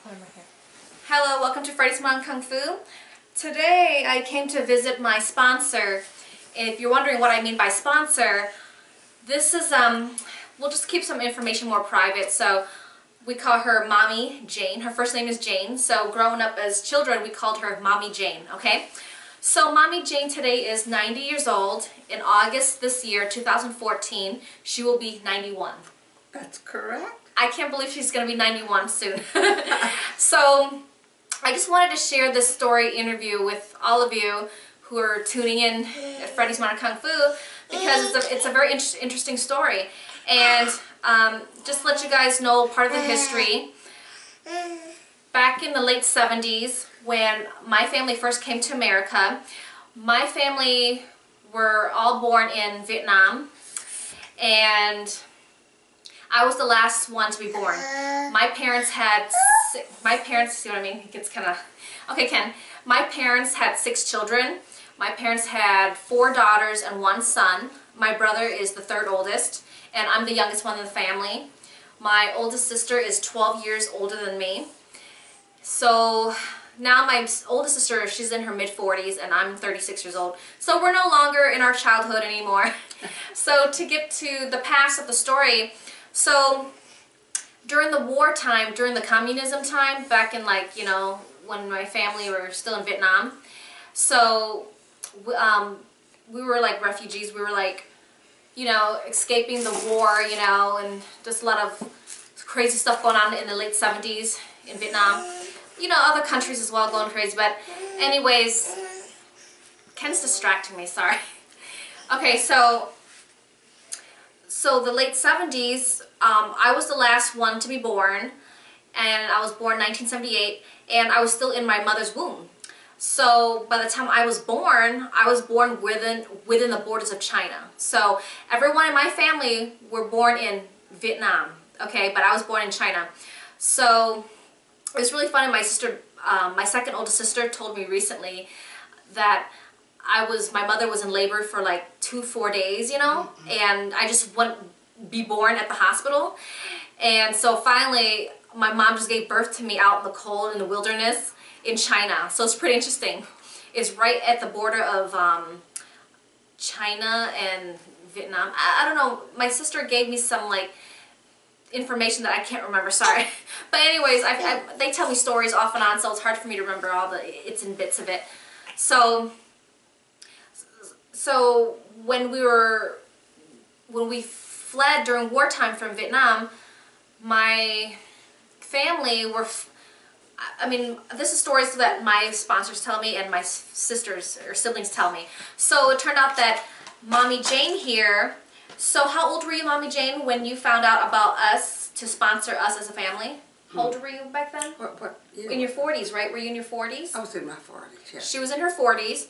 put them right here. Hello, welcome to FreddiesModernKungFu. Today I came to visit my sponsor. If you're wondering what I mean by sponsor, this is, we'll just keep some information more private. So we call her Mommy Jane. Her first name is Jane. So growing up as children, we called her Mommy Jane, okay? So Mommy Jane today is 90 years old. In August this year, 2014, she will be 91. That's correct. I can't believe she's going to be 91 soon. So I just wanted to share this story interview with all of you who are tuning in at Freddie's Modern Kung Fu because it's a very interesting story. And just to let you guys know part of the history. Back in the late 70s, when my family first came to America, my family were all born in Vietnam, and I was the last one to be born. My parents had, see what I mean? It gets kind of, okay Ken. My parents had 6 children. My parents had 4 daughters and 1 son. My brother is the 3rd oldest, and I'm the youngest one in the family. My oldest sister is 12 years older than me. So now my oldest sister, she's in her mid-40s and I'm 36 years old. So we're no longer in our childhood anymore. So to get to the past of the story, so during the wartime, during the communism time, back in like, you know, when my family were still in Vietnam, so we were like refugees. We were like, you know, escaping the war, you know, and just a lot of crazy stuff going on in the late 70s in Vietnam. You know, other countries as well going crazy, but anyways, Ken's distracting me, sorry. Okay, so the late 70s, I was the last one to be born, and I was born 1978, and I was still in my mother's womb. So by the time I was born within the borders of China. So everyone in my family were born in Vietnam, okay, but I was born in China. So it was really funny. My sister, my second oldest sister, told me recently that my mother was in labor for like 2-4 days, you know, and I just wouldn't be born at the hospital. And so finally, my mom just gave birth to me out in the cold in the wilderness in China. So it's pretty interesting. It's right at the border of China and Vietnam. I don't know. My sister gave me some like information that I can't remember, sorry. But anyways, they tell me stories off and on, so it's hard for me to remember all the its and bits of it. So when we fled during wartime from Vietnam, my family were, I mean, this is stories that my sponsors tell me and my sisters or siblings tell me. So it turned out that Mommy Jane here. So how old were you, Mommy Jane, when you found out about us to sponsor us as a family? How old were you back then? Yeah. In your 40s, right? Were you in your 40s? I was in my 40s, yeah. She was in her 40s,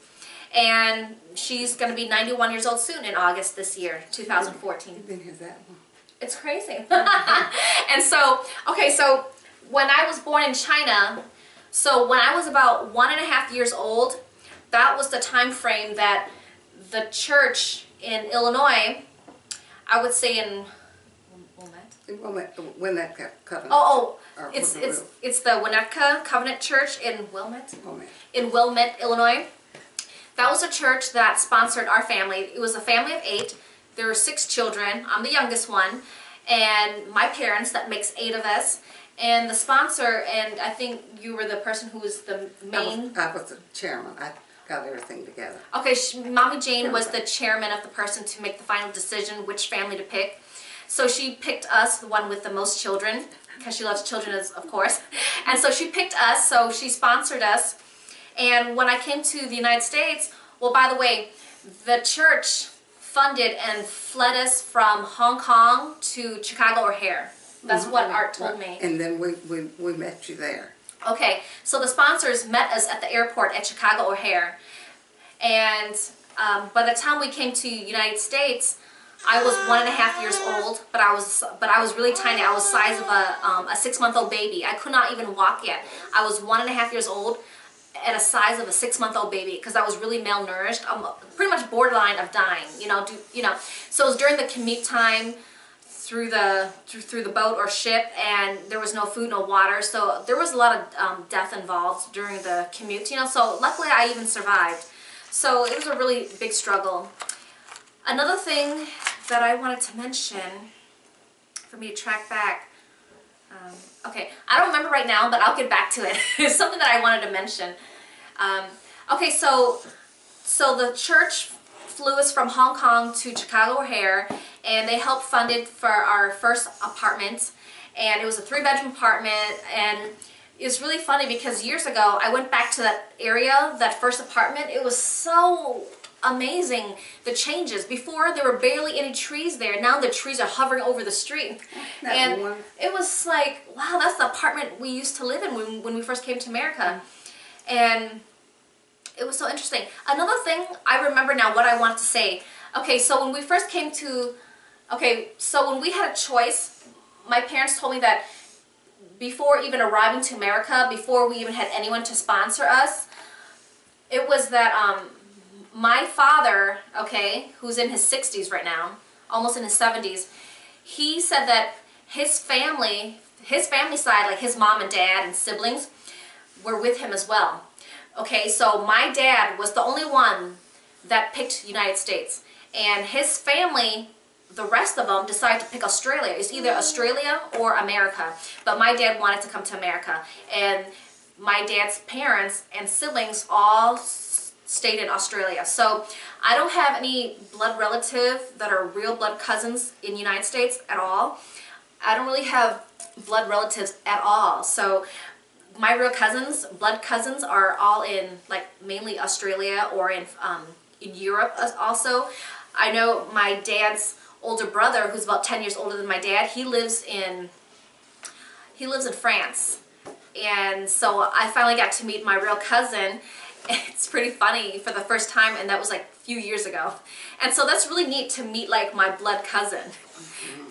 and she's going to be 91 years old soon in August this year, 2014. You've been here that long. It's crazy. And so, okay, so when I was born in China, so when I was about 1.5 years old, that was the time frame that the church in Illinois, I would say in Winnetka Covenant. It's the Winnetka Covenant Church in Wilmette. In Wilmette, Illinois. That was a church that sponsored our family. It was a family of 8. There were 6 children. I'm the youngest one, and my parents. That makes 8 of us. And the sponsor, and I think you were the person who was the main. I was the chairman. I got everything together. Okay, Mommy Jane was the chairman of the person to make the final decision which family to pick. So she picked us, the one with the most children, because she loves children, of course. And so she picked us, so she sponsored us. And when I came to the United States, well, by the way, the church funded and fled us from Hong Kong to Chicago O'Hare. That's what Art told me. And then we met you there. Okay, so the sponsors met us at the airport at Chicago O'Hare, and by the time we came to the United States, I was 1.5 years old, but I was really tiny. I was the size of a 6-month-old baby. I could not even walk yet. I was 1.5 years old at a size of a 6-month-old baby because I was really malnourished. I'm pretty much borderline of dying, you know. So it was during the commute time through the boat or ship, and there was no food, no water, so there was a lot of death involved during the commute, you know, so luckily I even survived. So it was a really big struggle. Another thing that I wanted to mention, for me to track back, okay, I don't remember right now, but I'll get back to it. It's something that I wanted to mention. Okay, so the church flew us from Hong Kong to Chicago O'Hare, and they helped fund it for our first apartment, and it was a 3-bedroom apartment, and it was really funny because years ago I went back to that area, that first apartment. It was so amazing, the changes. Before there were barely any trees there, now the trees are hovering over the street, and it was like, wow, that's the apartment we used to live in when we first came to America. And it was so interesting. Another thing I remember now, what I wanted to say. Okay, so when we first came to, so when we had a choice, my parents told me that before even arriving to America, before we even had anyone to sponsor us, it was that my father, okay, who's in his 60s right now, almost in his 70s, he said that his family side, like his mom and dad and siblings, were with him as well. Okay, so my dad was the only one that picked United States, and his family, the rest of them, decided to pick Australia. It's either Australia or America, but my dad wanted to come to America, and my dad's parents and siblings all stayed in Australia. So I don't have any blood relative that are real blood cousins in the United States at all. I don't really have blood relatives at all. So my real cousins, blood cousins, are all in, like, mainly Australia or in Europe also. I know my dad's older brother, who's about 10 years older than my dad, he lives in France. And so I finally got to meet my real cousin. It's pretty funny, for the first time, and that was like a few years ago. And so that's really neat to meet, like, my blood cousin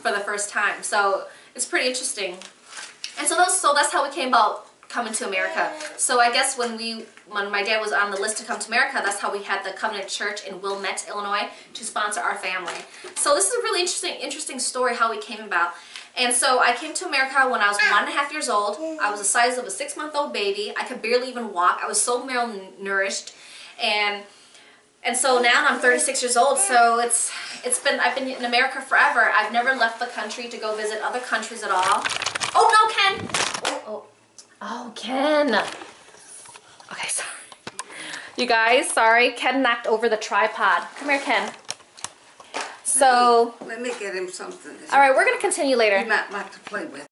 for the first time. So it's pretty interesting. And so that's how we came about coming to America. So I guess when my dad was on the list to come to America, that's how we had the Covenant Church in Wilmette, Illinois, to sponsor our family. So this is a really interesting story how we came about. And so I came to America when I was 1.5 years old. I was the size of a 6-month-old baby. I could barely even walk. I was so malnourished, and so now I'm 36 years old. So I've been in America forever. I've never left the country to go visit other countries at all. Oh no, Ken! Oh, Ken. Okay, sorry. You guys, sorry. Ken knocked over the tripod. Come here, Ken. So let me get him something. All right, we're going to continue later. He might like to play with.